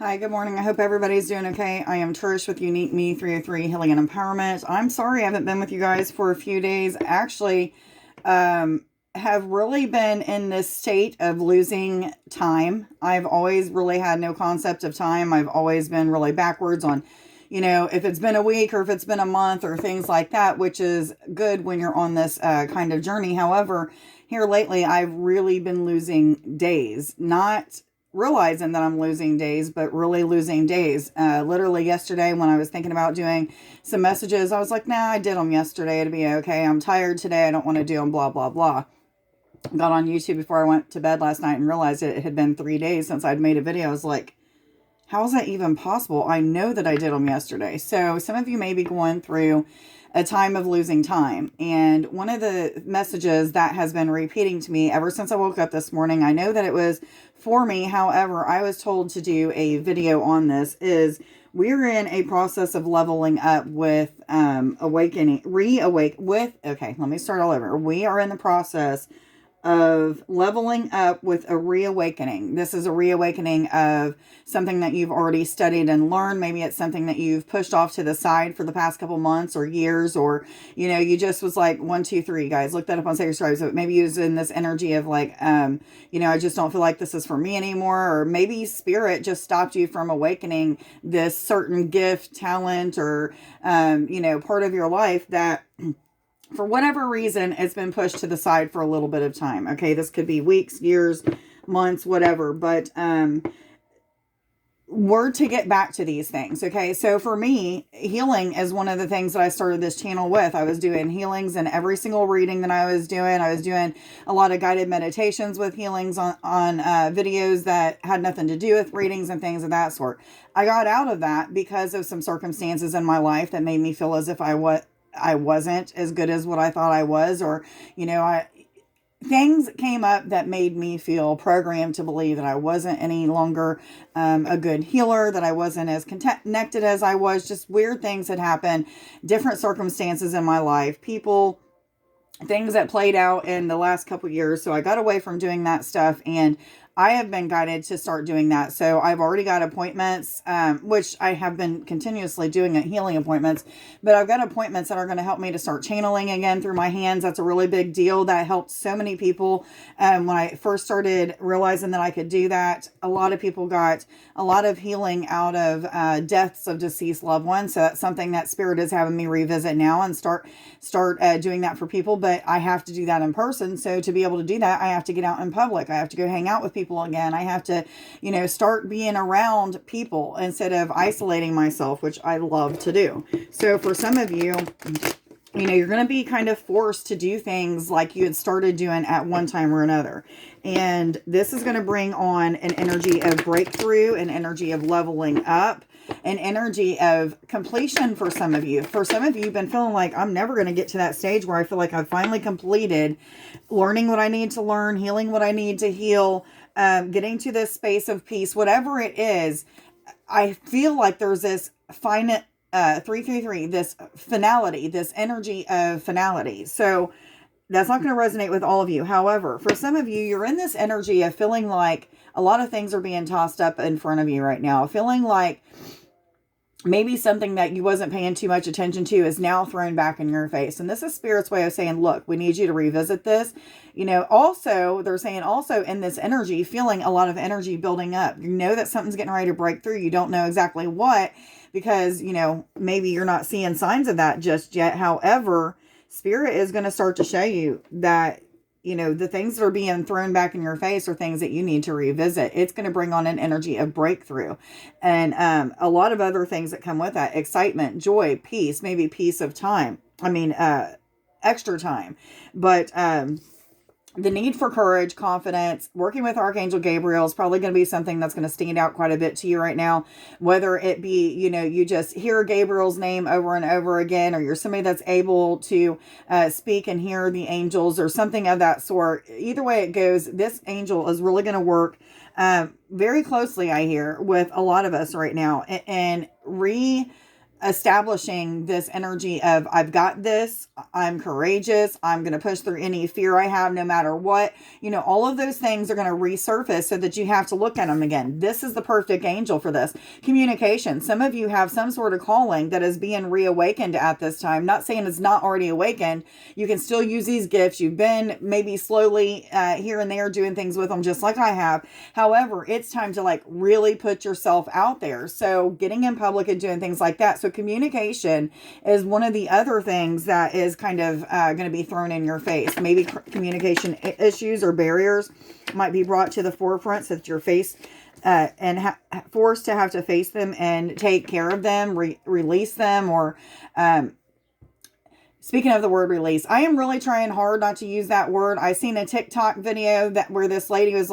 Hi, good morning. I hope everybody's doing okay. I am Trish with Unique Me 303 Healing and Empowerment. I'm sorry I haven't been with you guys for a few days. Actually, have really been in this state of losing time. I've always really had no concept of time. I've always been really backwards on, if it's been a week or if it's been a month or things like that, which is good when you're on this kind of journey. However, here lately, I've really been losing days, not realizing that I'm losing days, but really losing days. Literally yesterday when I was thinking about doing some messages, I was like, nah, I did them yesterday. It'll be okay. I'm tired today. I don't want to do them, blah, blah, blah. Got on YouTube before I went to bed last night and realized it had been 3 days since I'd made a video. I was like, how is that even possible? I know that I did them yesterday. So some of you may be going through a time of losing time. And one of the messages that has been repeating to me ever since I woke up this morning, I know that it was for me. However, I was told to do a video on this, is we're in a process of leveling up with awakening, okay, let me start all over. We are in the process of leveling up with a reawakening. This is a reawakening of something that you've already studied and learned. Maybe it's something that you've pushed off to the side for the past couple months or years, or, you just was like, 1, 2, 3, guys, look that up on Sacred Scribes. So maybe you was in this energy of like, I just don't feel like this is for me anymore. Or maybe spirit just stopped you from awakening this certain gift, talent, or, part of your life that for whatever reason, it's been pushed to the side for a little bit of time. Okay, this could be weeks, years, months, whatever. But we're to get back to these things. Okay, so for me, healing is one of the things that I started this channel with. I was doing healings in every single reading that I was doing. I was doing a lot of guided meditations with healings on videos that had nothing to do with readings and things of that sort. I got out of that because of some circumstances in my life that made me feel as if I wasn't as good as what I thought I was, or, things came up that made me feel programmed to believe that I wasn't any longer a good healer, that I wasn't as connected as I was. Just weird things had happened, different circumstances in my life, people, things that played out in the last couple years. So I got away from doing that stuff, and I have been guided to start doing that. So I've already got appointments, which I have been continuously doing at healing appointments, but I've got appointments that are going to help me to start channeling again through my hands. That's a really big deal. That helped so many people. When I first started realizing that I could do that, a lot of people got a lot of healing out of deaths of deceased loved ones. So that's something that Spirit is having me revisit now and start doing that for people. But I have to do that in person. So to be able to do that, I have to get out in public. I have to go hang out with people again. I have to, start being around people instead of isolating myself, which I love to do. So for some of you, you're going to be kind of forced to do things like you had started doing at one time or another. And this is going to bring on an energy of breakthrough, an energy of leveling up, an energy of completion for some of you. For some of you, you've been feeling like, I'm never going to get to that stage where I feel like I've finally completed learning what I need to learn, healing what I need to heal, getting to this space of peace, whatever it is. I feel like there's this finite 333, this finality, this energy of finality. So that's not going to resonate with all of you. However, for some of you, you're in this energy of feeling like a lot of things are being tossed up in front of you right now, feeling like maybe something that you wasn't paying too much attention to is now thrown back in your face. And this is Spirit's way of saying, look, we need you to revisit this. Also, they're saying also in this energy, feeling a lot of energy building up. You know that something's getting ready to break through. You don't know exactly what, because, maybe you're not seeing signs of that just yet. However, Spirit is going to start to show you that, the things that are being thrown back in your face are things that you need to revisit. It's going to bring on an energy of breakthrough and a lot of other things that come with that: excitement, joy, peace, maybe peace of time. Extra time. But the need for courage, confidence, working with Archangel Gabriel is probably going to be something that's going to stand out quite a bit to you right now. Whether it be, you just hear Gabriel's name over and over again, or you're somebody that's able to speak and hear the angels or something of that sort. Either way it goes, this angel is really going to work very closely, I hear, with a lot of us right now, and establishing this energy of, I've got this, I'm courageous, I'm going to push through any fear I have no matter what. All of those things are going to resurface so that you have to look at them again. This is the perfect angel for this. Communication. Some of you have some sort of calling that is being reawakened at this time. Not saying it's not already awakened. You can still use these gifts. You've been maybe slowly here and there doing things with them just like I have. However, it's time to really put yourself out there. So getting in public and doing things like that. So communication is one of the other things that is kind of going to be thrown in your face. Maybe communication issues or barriers might be brought to the forefront so that you're faced and forced to have to face them and take care of them, release them, or speaking of the word release, I am really trying hard not to use that word. I seen a TikTok video where this lady was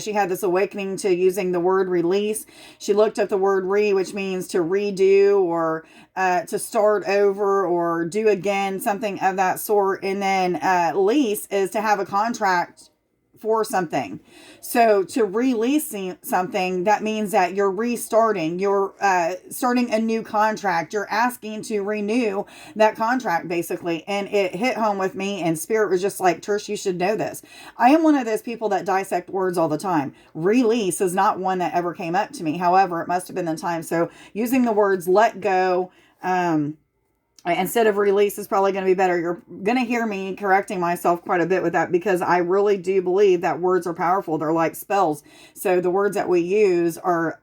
she had this awakening to using the word release. She looked up the word which means to redo or to start over or do again, something of that sort. And then lease is to have a contract for something. So to release something, that means that you're restarting, you're starting a new contract, you're asking to renew that contract basically. And it hit home with me, and Spirit was just like, Trish, you should know this. I am one of those people that dissect words all the time. Release is not one that ever came up to me. However, it must have been the time. So using the words let go, instead of release is probably going to be better. You're going to hear me correcting myself quite a bit with that, because I really do believe that words are powerful. They're like spells. So the words that we use are,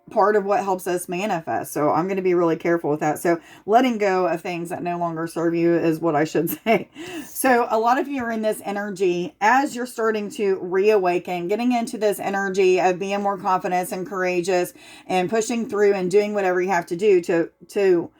part of what helps us manifest. So I'm going to be really careful with that. So letting go of things that no longer serve you is what I should say. So a lot of you are in this energy as you're starting to reawaken, getting into this energy of being more confident and courageous and pushing through and doing whatever you have to do to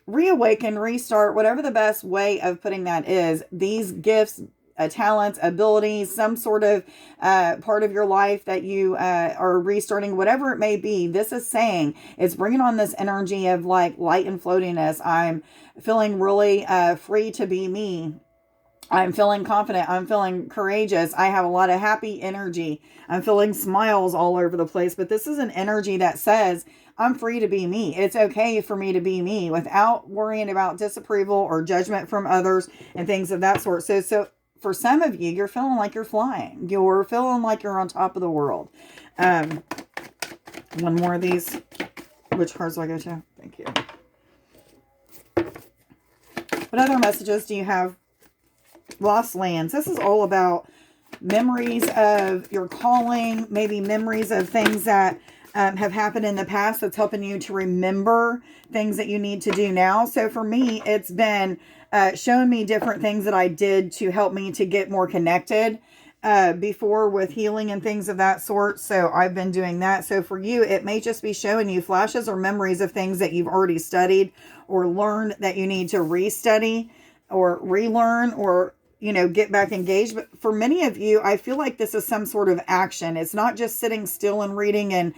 reawaken, restart, whatever the best way of putting that is. These gifts, talents, abilities, some sort of part of your life that you are restarting, whatever it may be. This is saying it's bringing on this energy of light and floatiness. I'm feeling really free to be me. I'm feeling confident. I'm feeling courageous. I have a lot of happy energy. I'm feeling smiles all over the place. But this is an energy that says, I'm free to be me. It's okay for me to be me without worrying about disapproval or judgment from others and things of that sort. So for some of you, you're feeling like you're flying. You're feeling like you're on top of the world. One more of these. Which cards do I go to? Thank you. What other messages do you have? Lost lands. This is all about memories of your calling, maybe memories of things that have happened in the past that's helping you to remember things that you need to do now. So for me, it's been showing me different things that I did to help me to get more connected before with healing and things of that sort. So I've been doing that. So for you, it may just be showing you flashes or memories of things that you've already studied or learned that you need to restudy or relearn or get back engaged. But for many of you, I feel like this is some sort of action. It's not just sitting still and reading and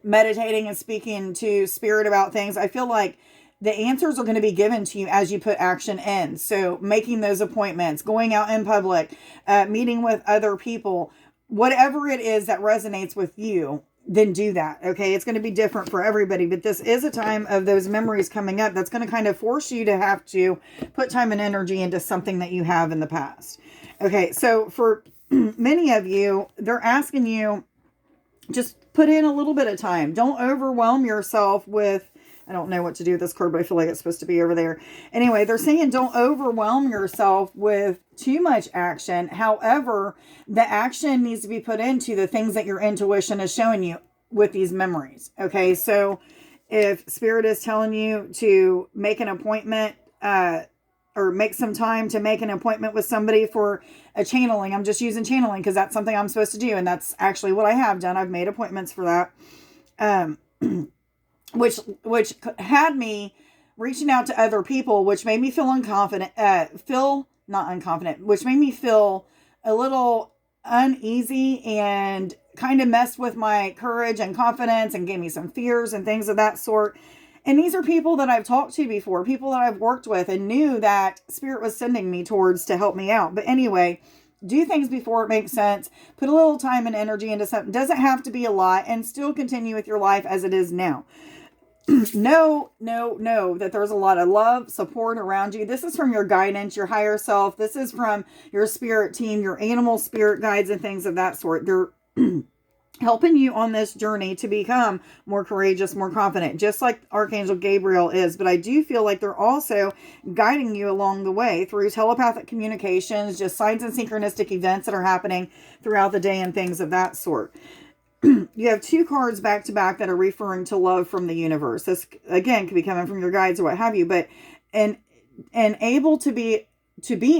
meditating and speaking to Spirit about things. I feel like the answers are going to be given to you as you put action in. So making those appointments, going out in public, meeting with other people, whatever it is that resonates with you, then do that. Okay. It's going to be different for everybody, but this is a time of those memories coming up. That's going to kind of force you to have to put time and energy into something that you have in the past. Okay. So for many of you, they're asking you just put in a little bit of time. Don't overwhelm yourself with, I don't know what to do with this card, but I feel like it's supposed to be over there. Anyway, they're saying don't overwhelm yourself with too much action. However, the action needs to be put into the things that your intuition is showing you with these memories. Okay, so if Spirit is telling you to make an appointment or make some time to make an appointment with somebody for a channeling, I'm just using channeling because that's something I'm supposed to do. And that's actually what I have done. I've made appointments for that. Which had me reaching out to other people, which made me feel which made me feel a little uneasy and kind of messed with my courage and confidence and gave me some fears and things of that sort. And these are people that I've talked to before, people that I've worked with and knew that Spirit was sending me towards to help me out. But anyway, do things before it makes sense. Put a little time and energy into something. Doesn't have to be a lot, and still continue with your life as it is now. Know that there's a lot of love, support around you. This is from your guidance, your higher self. This is from your spirit team, your animal spirit guides and things of that sort. They're helping you on this journey to become more courageous, more confident, just like Archangel Gabriel is. But I do feel like they're also guiding you along the way through telepathic communications, just signs and synchronistic events that are happening throughout the day and things of that sort. You have 2 cards back to back that are referring to love from the universe. This, again, could be coming from your guides or what have you, but and able to be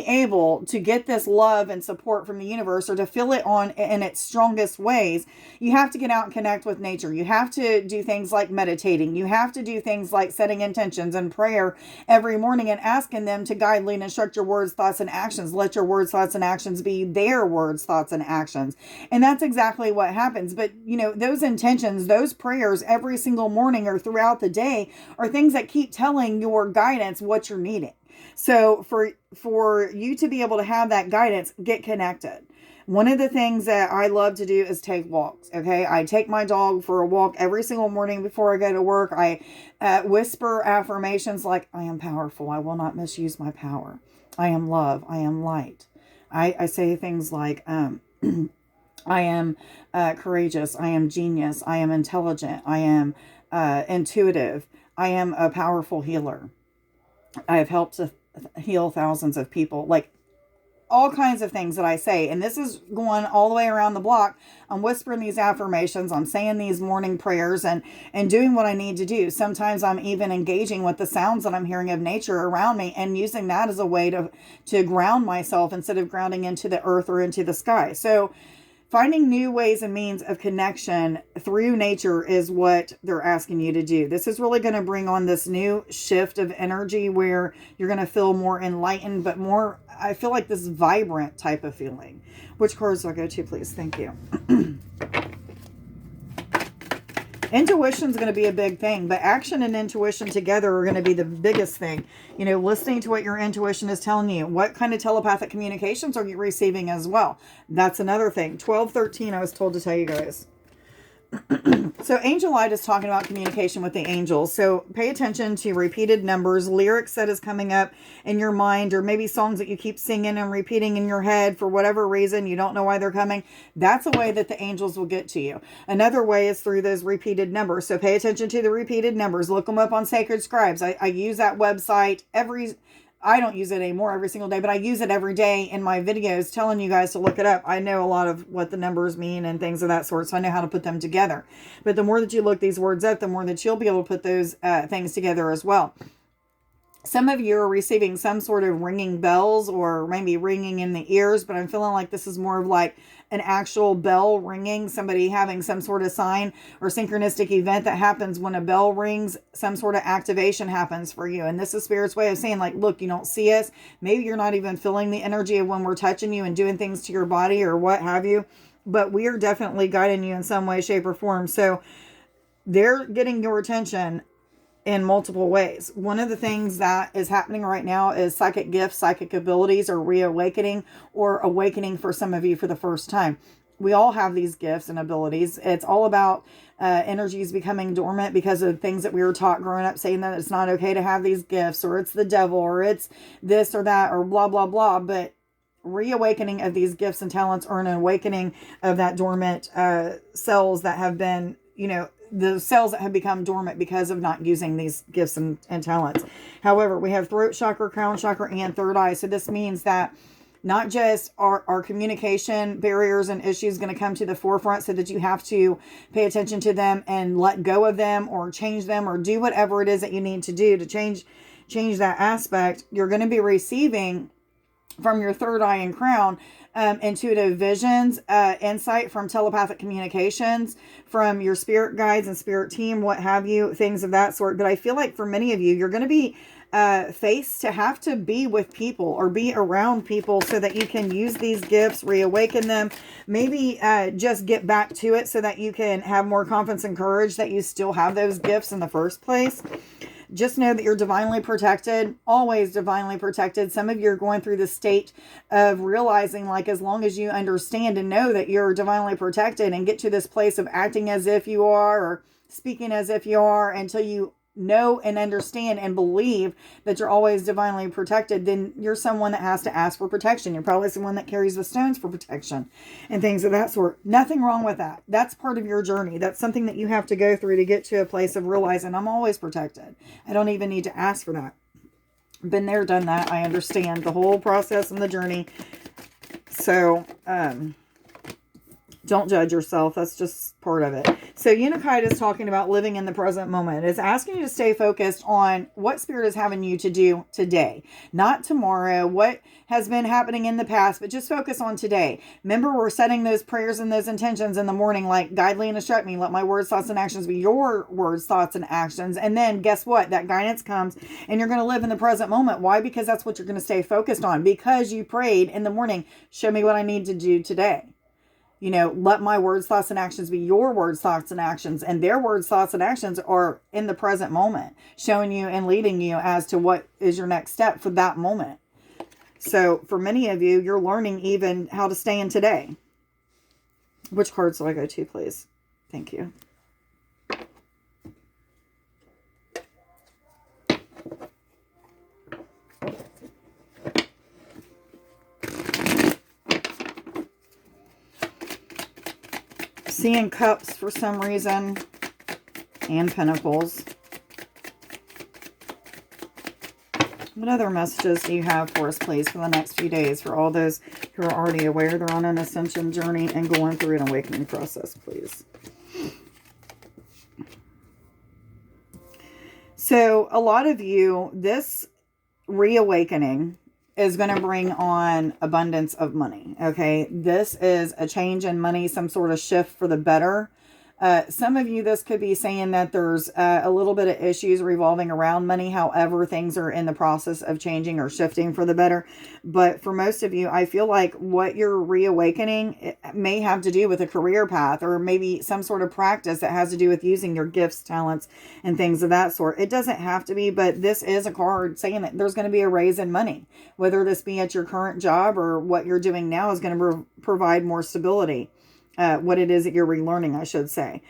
able to get this love and support from the universe, or to feel it on in its strongest ways, you have to get out and connect with nature. You have to do things like meditating. You have to do things like setting intentions and prayer every morning and asking them to guide, lead, and instruct your words, thoughts, and actions. Let your words, thoughts, and actions be their words, thoughts, and actions. And that's exactly what happens. But, those intentions, those prayers every single morning or throughout the day are things that keep telling your guidance what you're needing. So for you to be able to have that guidance, get connected. One of the things that I love to do is take walks. Okay. I take my dog for a walk every single morning before I go to work. I whisper affirmations like, I am powerful. I will not misuse my power. I am love. I am light. I say things like, I am courageous. I am genius. I am intelligent. I am intuitive. I am a powerful healer. I have helped to heal thousands of people. Like, all kinds of things that I say. And this is going all the way around the block. I'm whispering these affirmations. I'm saying these morning prayers and doing what I need to do. Sometimes I'm even engaging with the sounds that I'm hearing of nature around me and using that as a way to ground myself instead of grounding into the earth or into the sky. So finding new ways and means of connection through nature is what they're asking you to do. This is really going to bring on this new shift of energy where you're going to feel more enlightened, but more, I feel like this vibrant type of feeling. Which cards do I go to, please? Thank you. Intuition is going to be a big thing, but action and intuition together are going to be the biggest thing. Listening to what your intuition is telling you. What kind of telepathic communications are you receiving as well? That's another thing. 12-13, I was told to tell you guys. So Angel Light is talking about communication with the angels. So pay attention to repeated numbers, lyrics that is coming up in your mind, or maybe songs that you keep singing and repeating in your head for whatever reason. You don't know why they're coming. That's a way that the angels will get to you. Another way is through those repeated numbers. So pay attention to the repeated numbers. Look them up on Sacred Scribes. I use that website I don't use it anymore every single day, but I use it every day in my videos telling you guys to look it up. I know a lot of what the numbers mean and things of that sort, so I know how to put them together. But the more that you look these words up, the more that you'll be able to put those things together as well. Some of you are receiving some sort of ringing bells or maybe ringing in the ears, but I'm feeling like this is more of like an actual bell ringing, somebody having some sort of sign or synchronistic event that happens when a bell rings, some sort of activation happens for you. And this is Spirit's way of saying, like, look, you don't see us. Maybe you're not even feeling the energy of when we're touching you and doing things to your body or what have you, but we are definitely guiding you in some way, shape, or form. So they're getting your attention in multiple ways. One of the things that is happening right now is psychic gifts, psychic abilities, or reawakening, or awakening for some of you for the first time. We all have these gifts and abilities. It's all about energies becoming dormant because of things that we were taught growing up, saying that it's not okay to have these gifts, or it's the devil, or it's this or that, or blah, blah, blah. But reawakening of these gifts and talents, or an awakening of that dormant cells that have been, the cells that have become dormant because of not using these gifts and talents. However, we have throat chakra, crown chakra, and third eye. So this means that not just our communication barriers and issues going to come to the forefront so that you have to pay attention to them and let go of them or change them or do whatever it is that you need to do to change that aspect. You're going to be receiving from your third eye and crown intuitive visions, insight from telepathic communications, from your spirit guides and spirit team, what have you, things of that sort. But I feel like for many of you, you're going to be faced to have to be with people or be around people so that you can use these gifts, reawaken them, maybe just get back to it so that you can have more confidence and courage that you still have those gifts in the first place. Just know that you're divinely protected, always divinely protected. Some of you are going through the state of realizing, like, as long as you understand and know that you're divinely protected and get to this place of acting as if you are, or speaking as if you are, until you know and understand and believe that you're always divinely protected, then you're someone that has to ask for protection. You're probably someone that carries the stones for protection and things of that sort. Nothing wrong with that. That's part of your journey. That's something that you have to go through to get to a place of realizing I'm always protected. I don't even need to ask for that. Been there, done that. I understand the whole process and the journey. So, don't judge yourself. That's just part of it. So Unikite is talking about living in the present moment. It's asking you to stay focused on what Spirit is having you to do today, not tomorrow, what has been happening in the past, but just focus on today. Remember, we're setting those prayers and those intentions in the morning, like guide, lead, and instruct me. Let my words, thoughts, and actions be your words, thoughts, and actions. And then guess what? That guidance comes and you're going to live in the present moment. Why? Because that's what you're going to stay focused on. Because you prayed in the morning, show me what I need to do today. You know, let my words, thoughts, and actions be your words, thoughts, and actions. And their words, thoughts, and actions are in the present moment, showing you and leading you as to what is your next step for that moment. So for many of you, you're learning even how to stay in today. Which cards do I go to, please? Thank you. Seeing cups for some reason, and pentacles. What other messages do you have for us, please, for the next few days? For all those who are already aware they're on an ascension journey and going through an awakening process, please. So a lot of you, this reawakening is going to bring on abundance of money. Okay. This is a change in money, some sort of shift for the better. Some of you, this could be saying that there's a little bit of issues revolving around money. However, things are in the process of changing or shifting for the better. But for most of you, I feel like what you're reawakening, it may have to do with a career path or maybe some sort of practice that has to do with using your gifts, talents, and things of that sort. It doesn't have to be, but this is a card saying that there's going to be a raise in money, whether this be at your current job or what you're doing now is going to provide more stability. What it is that you're relearning, I should say.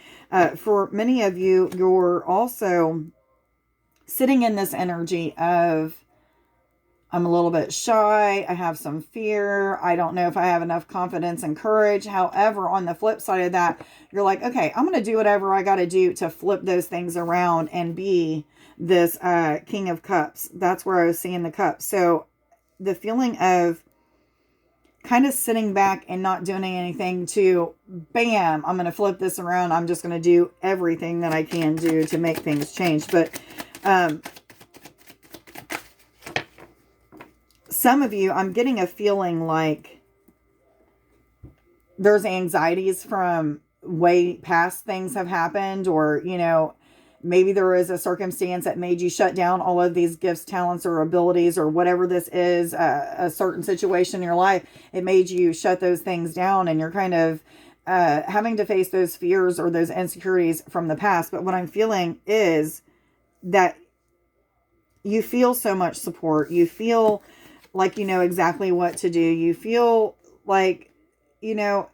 For many of you, you're also sitting in this energy of, I'm a little bit shy, I have some fear, I don't know if I have enough confidence and courage. However, on the flip side of that, you're like, okay, I'm going to do whatever I got to do to flip those things around and be this King of Cups. That's where I was seeing the cups. So the feeling of kind of sitting back and not doing anything to, bam, I'm going to flip this around. I'm just going to do everything that I can do to make things change. But some of you, I'm getting a feeling like there's anxieties from way past things have happened, or, you know, maybe there is a circumstance that made you shut down all of these gifts, talents, or abilities, or whatever this is, a certain situation in your life. It made you shut those things down, and you're kind of having to face those fears or those insecurities from the past. But what I'm feeling is that you feel so much support. You feel like you know exactly what to do. You feel like, you know,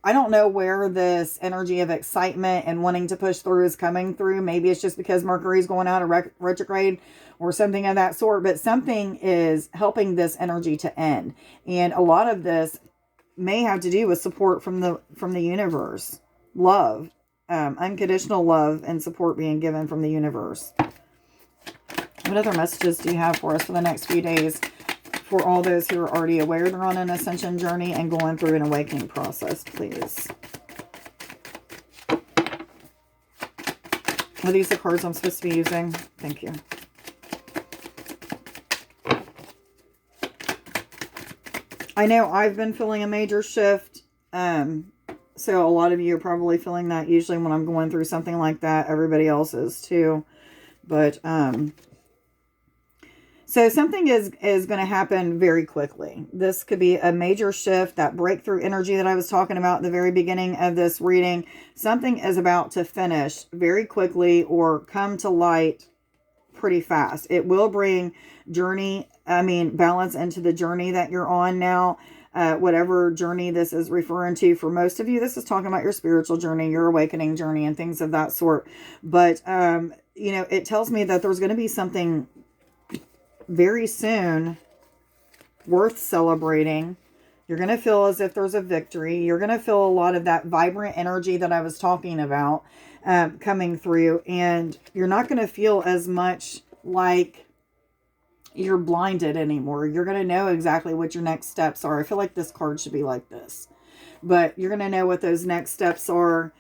I don't know where this energy of excitement and wanting to push through is coming through. Maybe it's just because Mercury's going out of retrograde or something of that sort, but something is helping this energy to end. And a lot of this may have to do with support from the universe, love, unconditional love and support being given from the universe. What other messages do you have for us for the next few days? For all those who are already aware they're on an ascension journey and going through an awakening process, please. Are these the cards I'm supposed to be using? Thank you. I know I've been feeling a major shift. So a lot of you are probably feeling that. Usually when I'm going through something like that, everybody else is too. But, so something is going to happen very quickly. This could be a major shift, that breakthrough energy that I was talking about at the very beginning of this reading. Something is about to finish very quickly or come to light pretty fast. It will bring balance into the journey that you're on now. Whatever journey this is referring to. For most of you, this is talking about your spiritual journey, your awakening journey, and things of that sort. But, it tells me that there's going to be something very soon worth celebrating. You're going to feel as if there's a victory. You're going to feel a lot of that vibrant energy that I was talking about coming through. And you're not going to feel as much like you're blinded anymore. You're going to know exactly what your next steps are. I feel like this card should be like this. But you're going to know what those next steps are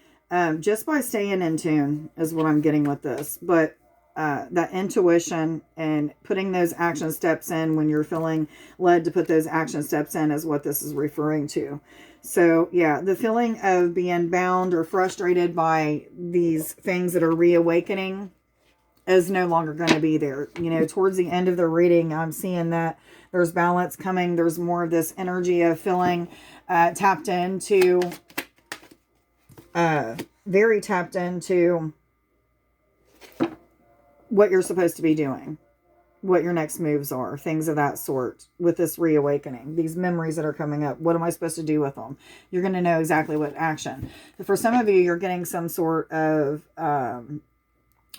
just by staying in tune is what I'm getting with this. But that intuition and putting those action steps in when you're feeling led to put those action steps in is what this is referring to. So yeah, the feeling of being bound or frustrated by these things that are reawakening is no longer going to be there. Towards the end of the reading, I'm seeing that there's balance coming. There's more of this energy of feeling tapped into, very tapped into what you're supposed to be doing, what your next moves are, things of that sort with this reawakening, these memories that are coming up. What am I supposed to do with them? You're going to know exactly what action. For some of you, you're getting some sort of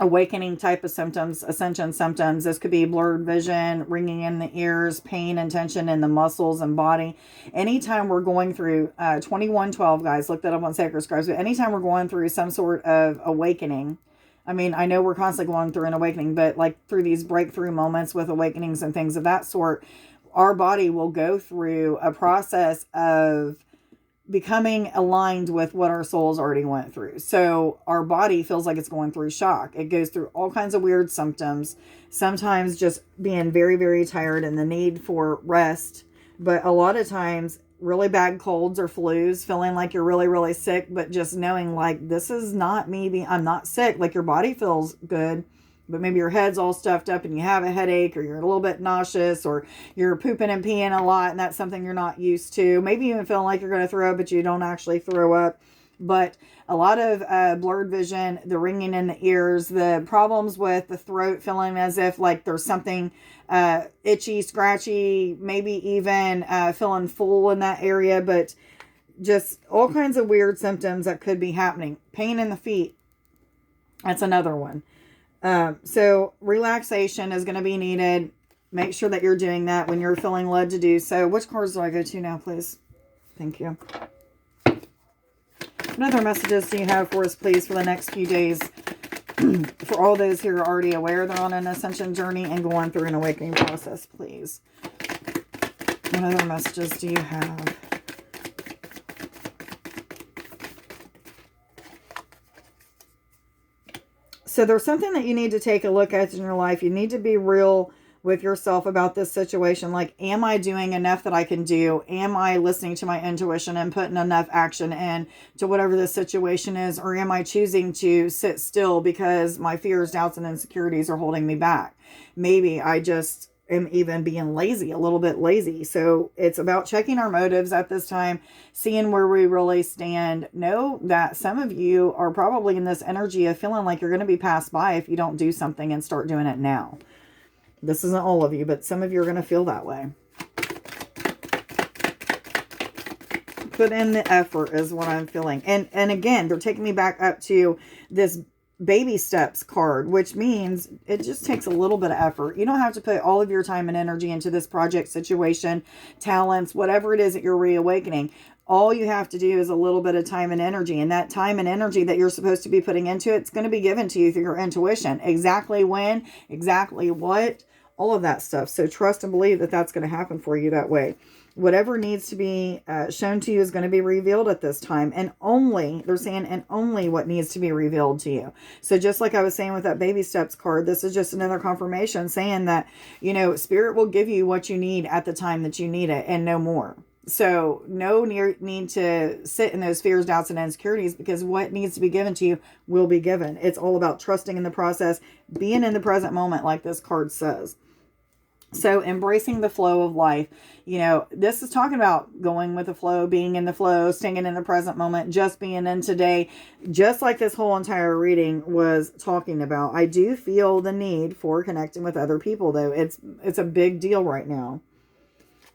awakening type of symptoms, ascension symptoms. This could be blurred vision, ringing in the ears, pain and tension in the muscles and body. Anytime we're going through 2112, guys, look that up on Sacred Scribes, but anytime we're going through some sort of awakening, I know we're constantly going through an awakening, but like through these breakthrough moments with awakenings and things of that sort, our body will go through a process of becoming aligned with what our souls already went through. So our body feels like it's going through shock. It goes through all kinds of weird symptoms, sometimes just being very, very tired and the need for rest. But a lot of times really bad colds or flus, feeling like you're really, really sick, but just knowing like, this is not me, I'm not sick. Like your body feels good, but maybe your head's all stuffed up and you have a headache, or you're a little bit nauseous, or you're pooping and peeing a lot and that's something you're not used to. Maybe even feeling like you're going to throw up, but you don't actually throw up. But a lot of blurred vision, the ringing in the ears, the problems with the throat, feeling as if like there's something itchy, scratchy, maybe even feeling full in that area, but just all kinds of weird symptoms that could be happening. Pain in the feet, that's another one. So relaxation is going to be needed. Make sure that you're doing that when you're feeling led to do so. Which cards do I go to now, please? Thank you. What other messages do you have for us, please, for the next few days? For all those who are already aware they're on an ascension journey and going through an awakening process, please. What other messages do you have? So there's something that you need to take a look at in your life. You need to be real with yourself about this situation. Like, am I doing enough that I can do? Am I listening to my intuition and putting enough action in to whatever the situation is? Or am I choosing to sit still because my fears, doubts, and insecurities are holding me back? Maybe I just am even being lazy, a little bit lazy. So it's about checking our motives at this time, seeing where we really stand. Know that some of you are probably in this energy of feeling like you're going to be passed by if you don't do something and start doing it now. This isn't all of you, but some of you are going to feel that way. Put in the effort is what I'm feeling. And again, they're taking me back up to this baby steps card, which means it just takes a little bit of effort. You don't have to put all of your time and energy into this project, situation, talents, whatever it is that you're reawakening. All you have to do is a little bit of time and energy, and that time and energy that you're supposed to be putting into it's going to be given to you through your intuition. Exactly when, exactly what, all of that stuff. So trust and believe that that's going to happen for you that way. Whatever needs to be shown to you is going to be revealed at this time. And only, they're saying, and only what needs to be revealed to you. So just like I was saying with that baby steps card, this is just another confirmation saying that, you know, Spirit will give you what you need at the time that you need it and no more. So no need to sit in those fears, doubts, and insecurities, because what needs to be given to you will be given. It's all about trusting in the process, being in the present moment like this card says. So embracing the flow of life, this is talking about going with the flow, being in the flow, staying in the present moment, just being in today, just like this whole entire reading was talking about. I do feel the need for connecting with other people, though. It's a big deal right now.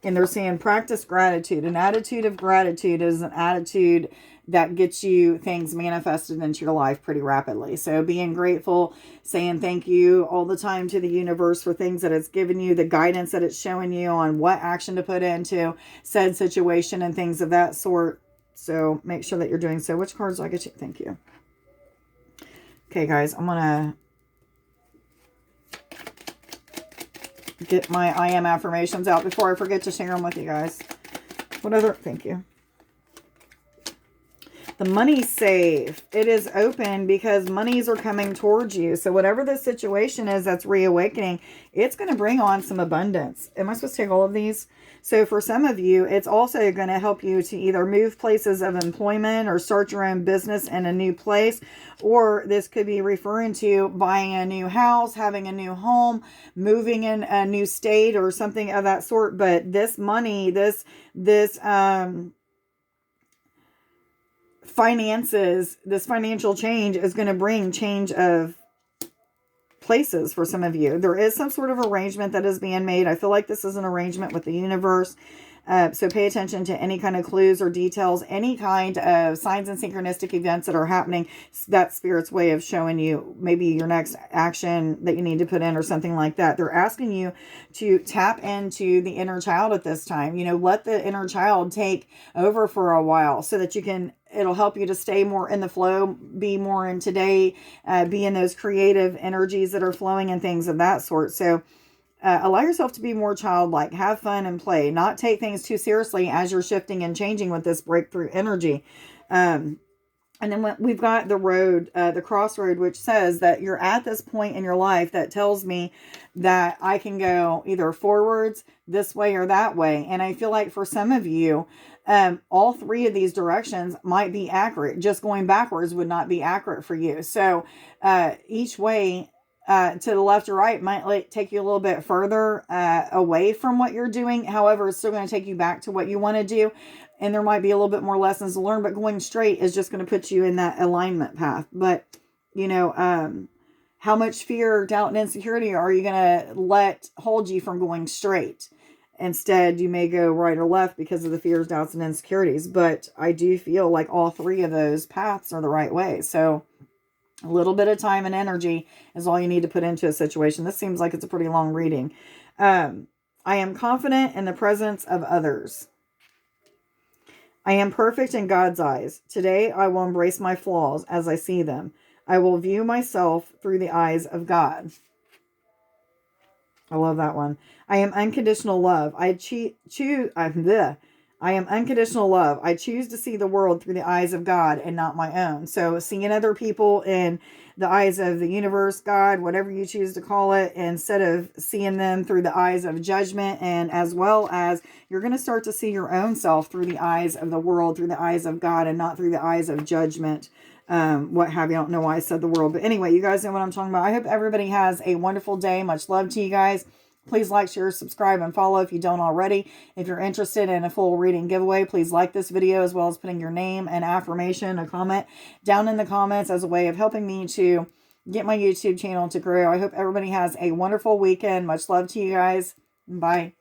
And they're saying practice gratitude. An attitude of gratitude is an attitude that gets you things manifested into your life pretty rapidly. So being grateful, saying thank you all the time to the universe for things that it's given you, the guidance that it's showing you on what action to put into said situation and things of that sort. So make sure that you're doing so. Which cards do I get you? Thank you. Okay, guys, I'm going to get my I am affirmations out before I forget to share them with you guys. Thank you. The money safe. It is open because monies are coming towards you. So whatever the situation is that's reawakening, it's going to bring on some abundance. Am I supposed to take all of these? So for some of you, it's also going to help you to either move places of employment or start your own business in a new place. Or this could be referring to buying a new house, having a new home, moving in a new state or something of that sort. But this money, finances, this financial change is going to bring change of places for some of you. There is some sort of arrangement that is being made. I feel like this is an arrangement with the universe. So pay attention to any kind of clues or details, any kind of signs and synchronistic events that are happening. That's Spirit's way of showing you maybe your next action that you need to put in or something like that. They're asking you to tap into the inner child at this time. Let the inner child take over for a while so that it'll help you to stay more in the flow, be more in today, be in those creative energies that are flowing and things of that sort. So allow yourself to be more childlike, have fun and play, not take things too seriously as you're shifting and changing with this breakthrough energy. And then we've got the road, the crossroad, which says that you're at this point in your life that tells me that I can go either forwards, this way or that way. And I feel like for some of you, all three of these directions might be accurate. Just going backwards would not be accurate for you. So each way to the left or right might take you a little bit further away from what you're doing. However, it's still going to take you back to what you want to do. And there might be a little bit more lessons to learn, but going straight is just going to put you in that alignment path. But, how much fear, doubt, and insecurity are you going to let hold you from going straight? Instead, you may go right or left because of the fears, doubts, and insecurities. But I do feel like all three of those paths are the right way. So a little bit of time and energy is all you need to put into a situation. This seems like it's a pretty long reading. I am confident in the presence of others. I am perfect in God's eyes. Today, I will embrace my flaws as I see them. I will view myself through the eyes of God. I love that one. I am unconditional love. I am unconditional love. I choose to see the world through the eyes of God and not my own. So seeing other people in the eyes of the universe, God, whatever you choose to call it, instead of seeing them through the eyes of judgment, and as well as you're going to start to see your own self through the eyes of the world, through the eyes of God, and not through the eyes of judgment. What have you. I don't know why I said the world. But anyway, you guys know what I'm talking about. I hope everybody has a wonderful day. Much love to you guys. Please like, share, subscribe, and follow if you don't already. If you're interested in a full reading giveaway, please like this video as well as putting your name and affirmation, a comment down in the comments as a way of helping me to get my YouTube channel to grow. I hope everybody has a wonderful weekend. Much love to you guys. Bye.